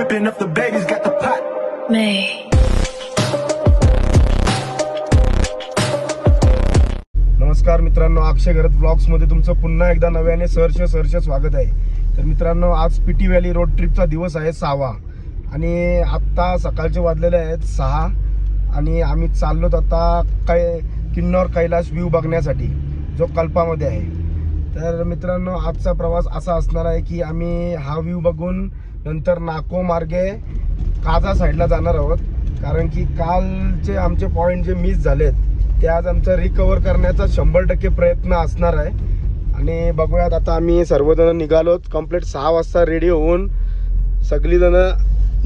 whipping up the babies, got the pot. May. नमस्कार मित्रांनो, अक्षय घरत व्लॉग्समध्ये तुमचं पुन्हा एकदा नव्याने सहर्ष स्वागत आहे. तर मित्रांनो, आज पिटी व्हॅली रोड ट्रिपचा दिवस आहे 6वा आणि आत्ता सकाळचे वाजलेले आहेत 6 आणि आम्ही चाललोत आता किन्नौर कैलाश व्ह्यू बघण्यासाठी जो कल्पामध्ये आहे. तर मित्रांनो, आजचा प्रवास असा असणार आहे की आम्ही हा व्ह्यू बघून नंतर नाको मार्गे काजा साईडला जाणार आहोत, कारण की कालचे आमचे पॉईंट जे मिस झालेत ते आज आमचा रिकवर करण्याचा 100% प्रयत्न असणार आहे. आणि बघूयात, आता आम्ही सर्वजण निघालोत. कंप्लीट 6 वाजता रेडी होऊन सगळीजण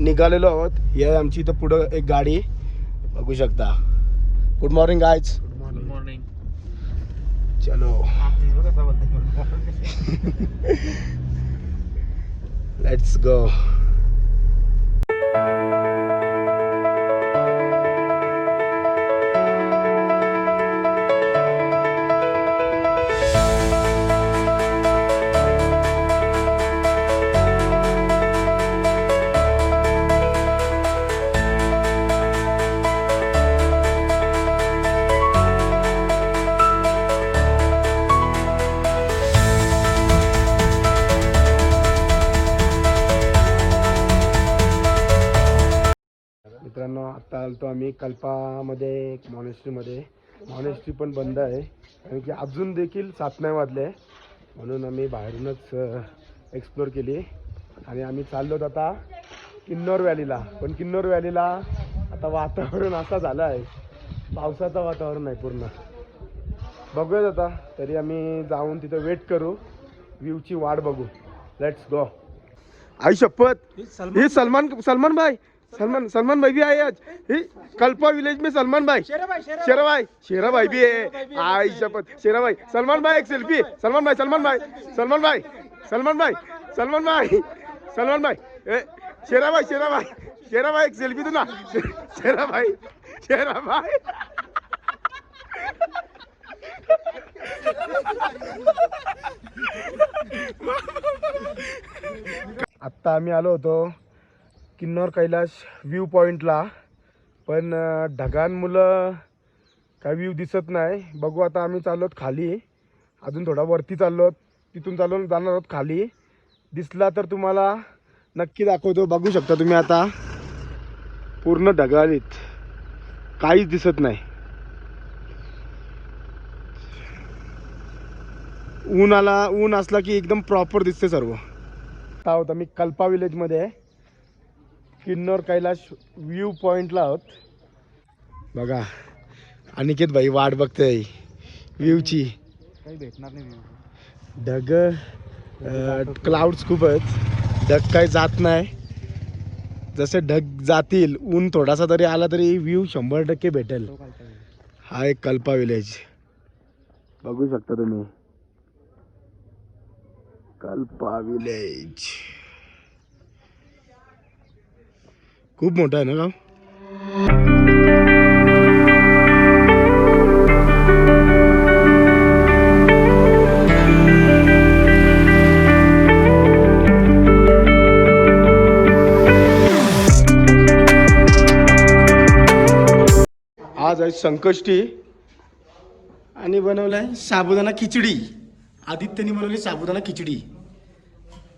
निघालेलो आहोत. ही आहे आमची इथं पुढं एक गाडी बघू शकता. Good morning guys. Good morning. चलो लेट्स गो. मित्रांनो, आता आलतो आम्ही कल्पामध्ये मॉनेस्ट्री पण बंद आहे, कारण की अजून देखील 7 नाही वाजले, म्हणून आम्ही बाहेरूनच एक्सप्लोर केली. आणि आम्ही चाललोत आता किन्नौर व्हॅलीला. पण किन्नौर व्हॅलीला आता वातावरण असं झालं आहे, पावसाचं वातावरण आहे पूर्ण. बघूयात आता, तरी आम्ही जाऊन तिथं वेट करू, व्ह्यूची वाट बघू. Let's go. आई शपथ, हे सलमान भाई भी आए आज. कल्पा विलेज में सलमान भाई, शेरा भाई भी है. आई शपथ, शेरा भाई, सलमान भाई एक सेल्फी. सलमान भाई शेरा भाई एक सेल्फी दो ना. शेरा भाई आत्ता आम्ही आलो होतो किन्नौर कैलाश व्ह्यू पॉईंटला, पण ढगांमुळं काय व्ह्यू दिसत नाही. बघू आता. आम्ही चाललोत खाली, अजून थोडा वरती चाललोत, तिथून जाणार आहोत खाली. दिसला तर तुम्हाला नक्की दाखवतो. बघू शकता तुम्ही आता पूर्ण ढगाळीत, काहीच दिसत नाही. ऊन असला की एकदम प्रॉपर दिसते सर्व. आता आहोत आम्ही कल्पा विलेजमध्ये, किन्नौर कैलाश व्ह्यू पॉईंटला आहोत. बघा, अनिकेत भाई वाट बघते व्ह्यूची. काही भेटणार नाही. ढग, क्लाउड्स खूप आहेत, ढग काही जात नाही. जसे ढग जातील, ऊन थोडासा तरी आला तरी व्ह्यू 100% भेटेल. हा एक कल्पा विलेज बघू शकता तुम्ही. कल्पा विलेज खूप मोठा आहे ना गाव. आज आहे संकष्टी आणि बनवलाय साबुदाणा खिचडी. आदित्यनी बनवली साबुदाणा खिचडी.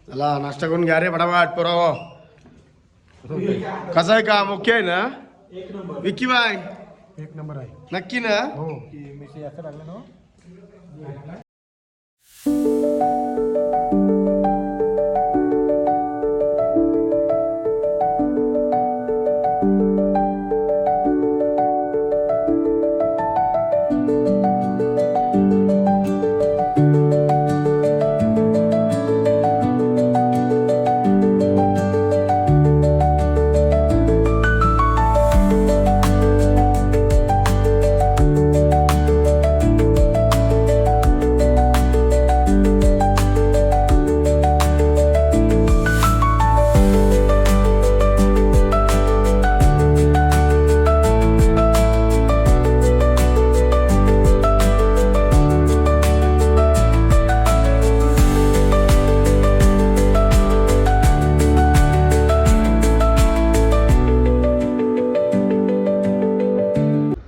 चला नाश्ता करून घ्या रे फटाफट पोराव. कसं आहे काम? ओके आहे ना? विक्की बाय? एक नंबर आहे. नक्की ना? हो. असं लागलं ना.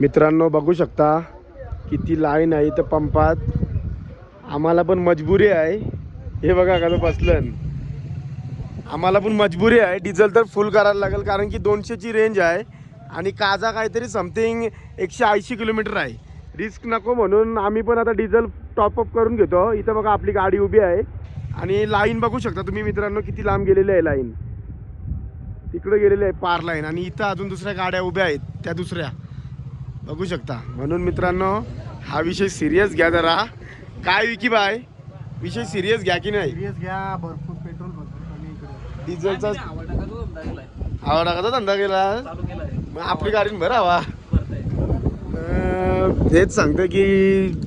मित्रांनो बघू शकता किती लाईन आहे इथं पंपात. आम्हाला पण मजबुरी आहे. हे बघा कसं बसलं. आम्हाला पण मजबुरी आहे. डिझेल तर फुल करायला लागेल कारण की 200ची रेंज आहे आणि काजा काहीतरी समथिंग 180 किलोमीटर आहे. रिस्क नको म्हणून आम्ही पण आता डिझेल टॉपअप करून घेतो. इथं बघा आपली गाडी उभी आहे आणि लाईन बघू शकता तुम्ही मित्रांनो किती लांब गेलेली आहे लाईन. तिकडे गेलेली आहे पार लाईन आणि इथं अजून दुसऱ्या गाड्या उभ्या आहेत त्या दुसऱ्या बघू शकता. म्हणून मित्रांनो हा विषय सिरियस घ्या जरा. काय विकी बाय विषय सिरियस घ्या की नाही? सिरियस घ्या. भरपूर पेट्रोल कमी इकडे. डिझेलचा आवडाचा धंदा केला मग आपली गाडी भर हवा. हेच सांगतं की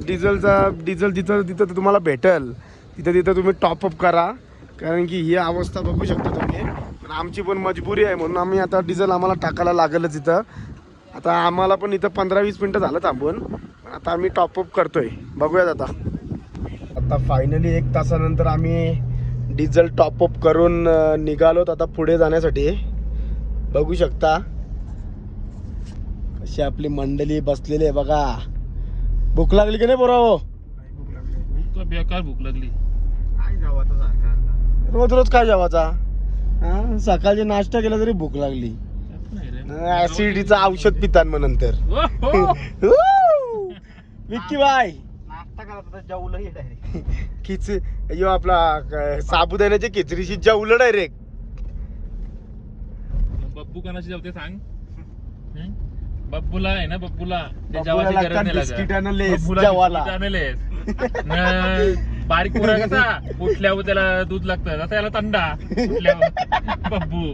डिझेल जिथं तिथं तुम्हाला भेटेल तिथं तुम्ही टॉपअप करा कारण की ही अवस्था बघू शकता तुम्ही. पण आमची पण मजबुरी आहे म्हणून आम्ही आता डिझेल आम्हाला टाकायला लागेलच इथं. आता आम्हाला पण इथं 15-20 मिनटं झालं थांबून पण आता आम्ही टॉपअप करतोय. बघूयात आता फायनली 1 तासानंतर आम्ही डिझेल टॉपअप करून निघालोत आता पुढे जाण्यासाठी. बघू शकता कशी आपली मंडळी बसलेली आहे बघा. भूक लागली की नाही पोराओ? भूक बेकार भूक लागली. रोज काय जेवायचा? हा सकाळची नाश्ता केला तरी भूक लागली. ऍसिडिटीचं औषध पितान मग नंतर. विक्की बाय नाश्ता करा जेवलं खिच यो आपला साबुदाण्याच्या खिचडीशी जेवलं डायरेक्ट. बब्बू कोणाशी जेवते सांग? बब्बूला आहे ना बब्बूला ते बब्बूला जेवायची गरज लागतात नाही बिस्किट लागत. आणि लेस बब्बूला जेवायला. बिस्किट आणि लेस. बारीक पोरा कसा उठल्यावर त्याला दूध लागतं तसं याला थंडा उठल्यावर. बब्बू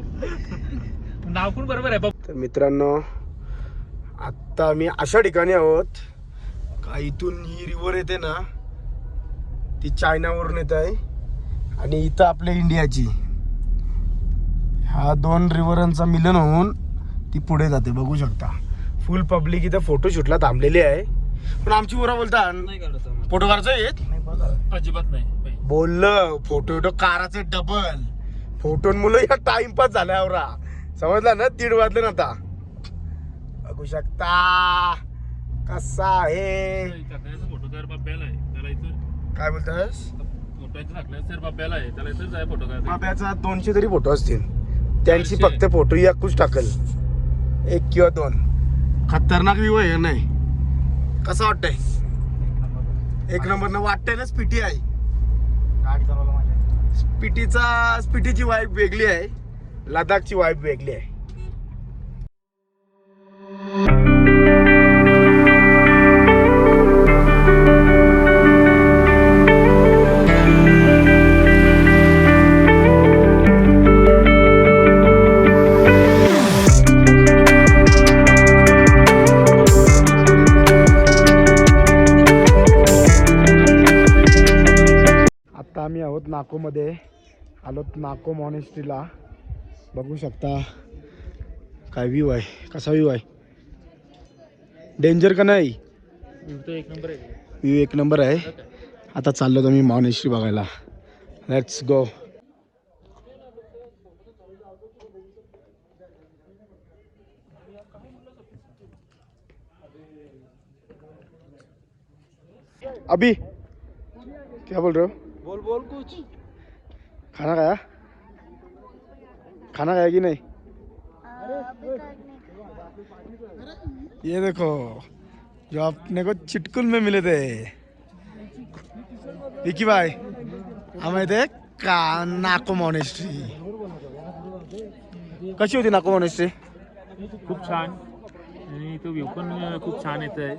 नाव पण बरोबर आहे. तर मित्रांनो आत्ता आम्ही अशा ठिकाणी आहोत का इथून ही रिव्हर येते ना ती चायनावरून येत आहे आणि इथं आपल्या इंडियाची ह्या 2 रिव्हरांचा मिलन होऊन ती पुढे जाते. बघू शकता फुल पब्लिक इथं फोटोशूटला थांबलेली आहे. पण आमची पोरं बोलतात फोटो काढायचं येत अजिबात नाही. बोललं फोटो काराचे डबल फोटोंमुळे या टाइमपास झाल्यावर समजला ना. 1:30 वाजले ना आता. बघू शकता कसा आहे. फोटो तर बाब्याला आहे त्याला इथं काय बोलतास? फोटोचं टाकलं तर बाब्याला आहे त्याला इथं जाय फोटो काढायचा. बाब्याचा 200 तरी फोटो असतील. त्यांची फक्त फोटो एकूच टाकल 1 किंवा 2. खतरनाक व्ह्यू आहे नाही? कसं वाटतंय? 1 नंबरनं वाटतंय ना. स्पिटी आहे गाडी चालवला माझ्या. स्पिटीची वाईब वेगळी आहे. लडाखची वाईब वेगळी आहे. आता आम्ही आहोत नाकोमध्ये. आलोत नाको मॉनेस्ट्रीला. बघू शकता काय व्ह्यू आहे. कसा व्ह्यू आहे? डेंजर का नाही? एक नंबर आहे. व्ह्यू 1 नंबर आहे. आता चाललो आम्ही मॉनेस्ट्री बघायला. Let's go. अभी क्या बोल रहे हो? बोल कुछ. खाना खाया कि नहीं? ये देखो जो अपने को चिटकुल में मिले थे विकी भाई. हम थे का नाको मॉनेस्ट्री. कशी होती नाको मॉनेस्ट्री? खूप छान आणि तो व्ह्यू पण खूप छान येत आहे.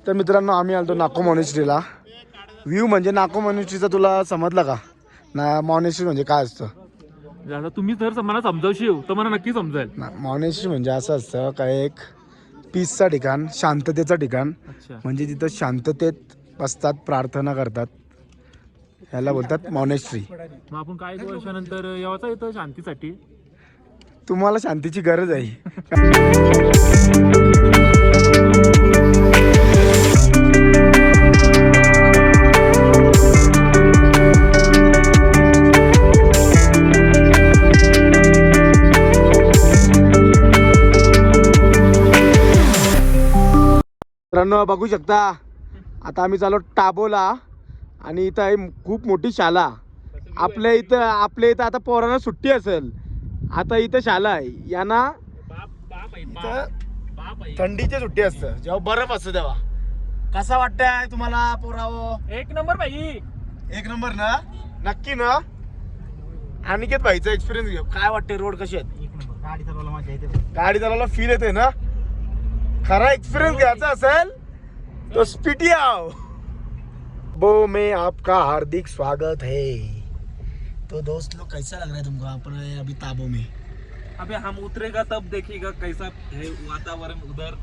तर मित्रांनो आम्ही आलतो नाको मॉनेस्ट्रीला. व्ह्यू म्हणजे नाको मॉनेस्ट्रीचा तुला समजला का? ना मॉनेस्ट्री म्हणजे काय असतं? आता तुम्ही जर मला समजावशील तर मला नक्की समजेल. मॉनेस्ट्री म्हणजे असं असतं का एक पीसचं ठिकाण, शांततेचं ठिकाण. अच्छा. म्हणजे तिथं शांततेत बसतात, प्रार्थना करतात. ह्याला बोलतात मॉनेस्ट्री. मग आपण काय 1 वर्षानंतर यावाचा येतं शांतीसाठी. तुम्हाला शांतीची गरज आहे. मित्रांनो बघू शकता आता आम्ही चाललो टाबोला आणि इथं आहे खूप मोठी शाळा. आपल्या इथं आता पोरांना सुट्टी असेल, आता इथं शाळा आहे. यांना थंडीची सुट्टी असतं, जेव्हा बर्फ असतं तेव्हा. कसा वाटतंय तुम्हाला पोरावो? एक नंबर भाई, एक नंबर ना, नक्की ना. अनिकेत भाईचा एक्सपिरियन्स घेऊ, काय वाटते रोड कसे आहेत? गाडी चालवायला मजा येते. गाडी चालवायला फील येते ना. खरा एक्सपिरियन्स घ्यायचा असेल तो स्पीटी आओ. वो में आपका हार्दिक स्वागत है. तो दोस्त लोग कैसा लग रहा है तुमको पर अभी ताबो में? अबे हम उतरेगा तब देखिएगा कैसा है वातावरण उधर,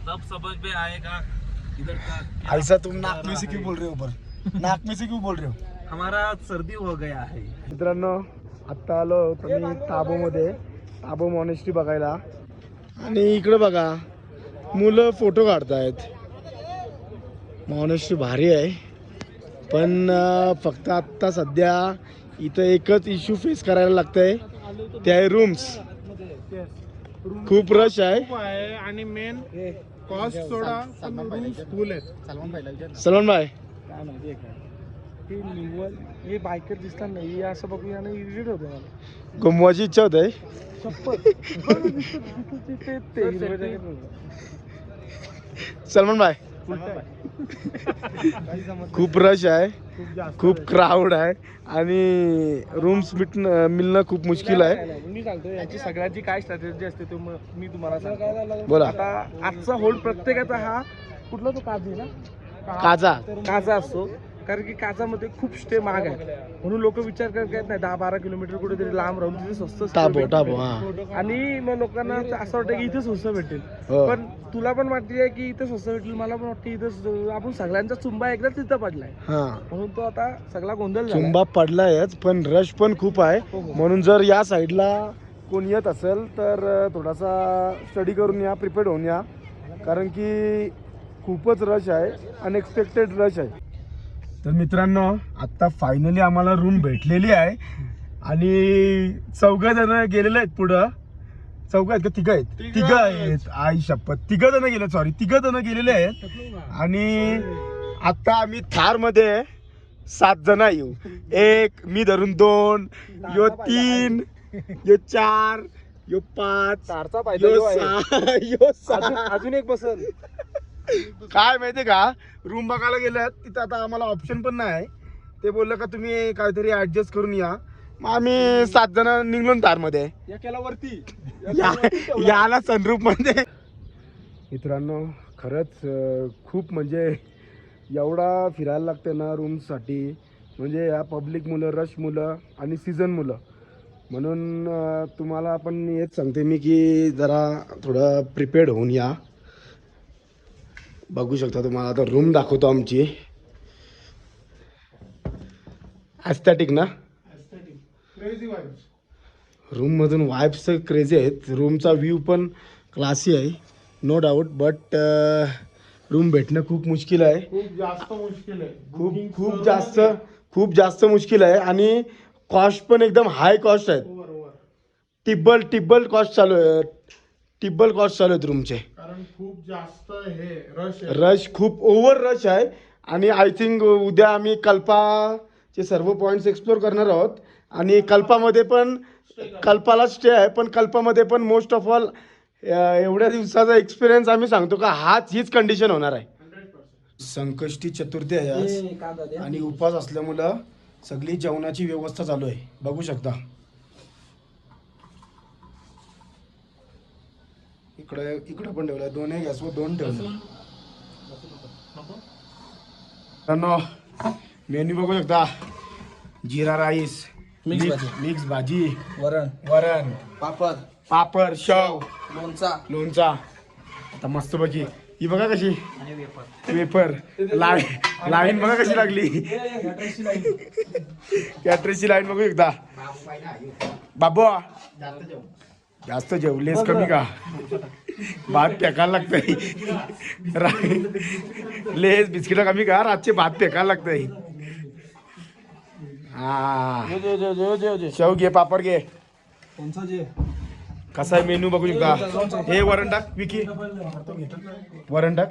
तब समझ में आएगा इधर का. ऐसा तुम नाक में से क्यों बोल रहे हो? ऊपर नाक में से क्यों बोल रहे हो? हमारा सर्दी हो गया है. मित्रांनो आत्ता आलो तुम्ही ताबोमध्ये, ताबो मॉनेस्ट्री बघायला. आणि इकडे बघा मुलं फोटो काढतायत. मॉनेस्ट्री भारी आहे, पण फक्त आत्ता सध्या इथं एकच इश्यू फेस करायला लागतंय, ते आहे रूम्स. खूप रश आहे आणि मेन कॉस्ट सोडा रूम्स फुल आहेत. सलमान भाई काय माहिती आहे हे बायकर दिसतात नाही, हे असं बघूया ना इरिटेट होते मला. घुमवायची इच्छा होते. सलमान भाई खूप रश आहे, खूप क्राऊड आहे आणि रूम्स मिळणं खूप मुश्किल आहे. मी सांगतो याची सगळ्यांची काय स्ट्रॅटेजी असते ते मी तुम्हाला सांगतो. बोला. आता आजचा होल्ड प्रत्येकाचा हा कुठला तो काजू ना काजा असतो, कारण की काजामध्ये खूप स्टे महाग आहे, म्हणून लोक विचार करत नाही 10-12 किलोमीटर कुठेतरी लांब राहून तिथे स्वस्त टाबो आणि मग लोकांना असं वाटतं की इथे स्वस्त भेटेल. हो. पण तुला पण वाटते की इथे स्वस्त भेटेल, मला पण वाटतं इथं आपण सगळ्यांचा चुंबा एकदाच तिथं पडलाय, म्हणून तो आता सगळा गोंधळ झाला. चुंबा पडलायच, पण रश पण खूप आहे. हो, हो. म्हणून जर या साईडला कोण येत असेल तर थोडासा स्टडी करून या, प्रिपेअर्ड होऊन या, कारण की खूपच रश आहे, अनएक्सपेक्टेड रश आहे. तर मित्रांनो आत्ता फायनली आम्हाला रूम भेटलेली आहे आणि 4 जण गेलेले आहेत पुढं. 4 आहेत का 3 आहेत? 3 आहेत. आई शपथ, 3 जण गेले, सॉरी 3 जण गेलेले आहेत. आणि आता आम्ही थार मध्ये 7 जण येऊ. 1 मी धरून 2, यो 3, यो 4, यो 5, यो 6, यो 7. अजून एक बसल. काय माहितीये का, रूम बघायला गेलं तिथं आता आम्हाला ऑप्शन पण नाही. ते बोललं का तुम्ही काहीतरी ऍडजस्ट करून या. मग आम्ही 7 जण निघलो तारमध्ये. वरती याला सनरूफ मध्ये. मित्रांनो खरंच खूप म्हणजे एवढा फिरायला लागतं ना रूमसाठी, म्हणजे या पब्लिक मुलं, रश मुलं आणि सीझन मुलं, म्हणून तुम्हाला पण हेच सांगते मी की जरा थोडं प्रिपेअर्ड होऊन या. बघू शकता तुम्हाला आता रूम दाखवतो आमची. ॲस्थेटिक ना, रूम मधून वाइब्स क्रेझी आहेत. रूमचा व्ह्यू पण क्लासी आहे नो डाऊट, बट रूम भेटणं खूप मुश्किल आहे. खूप जास्त मुश्किल आहे आणि कॉस्ट पण एकदम हाय कॉस्ट आहेत. टिब्बल कॉस्ट चालू आहे, टिब्बल कॉस्ट चालू आहेत रूमचे, कारण खूप जास्त हे रश खूप ओव्हर रश आहे. आणि आय थिंक उद्या आम्ही कल्पाचे सर्व पॉईंट्स एक्सप्लोर करणार आहोत. आणि कल्पाला स्टे आहे, पण कल्पामध्ये पण मोस्ट ऑफ ऑल एवढ्या दिवसाचा एक्सपिरियन्स आम्ही सांगतो का हीच कंडिशन होणार आहे. संकष्टी चतुर्थी आहे आज आणि उपवास असल्यामुळं सगळी जेवणाची व्यवस्था चालू आहे, बघू शकता. इकडे पण ठेवलंय, 2 गॅसवर 2 ठेवले. मेन्यू बघू शकता. जिरा राईस, मिक्स भाजी, वरण, पापड, शेव, लोणचा. आता मस्त बघी ही बघा कशी वेपर लाईन बघा कशी लागली. कॅटरेसची लाईन बघू शकता. बाबू जास्त जेवलेस कमी का, भात फेकायला लागतंय. लेस बिस्किट कमी का, रातचे भात फेकायला लागतंय. शेव घे, पापड घे. कसा आहे मेनू बघू शकता. हे वरण टाक विकी, वरण टाक.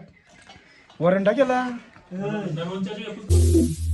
वरंडा केला लोणच्याची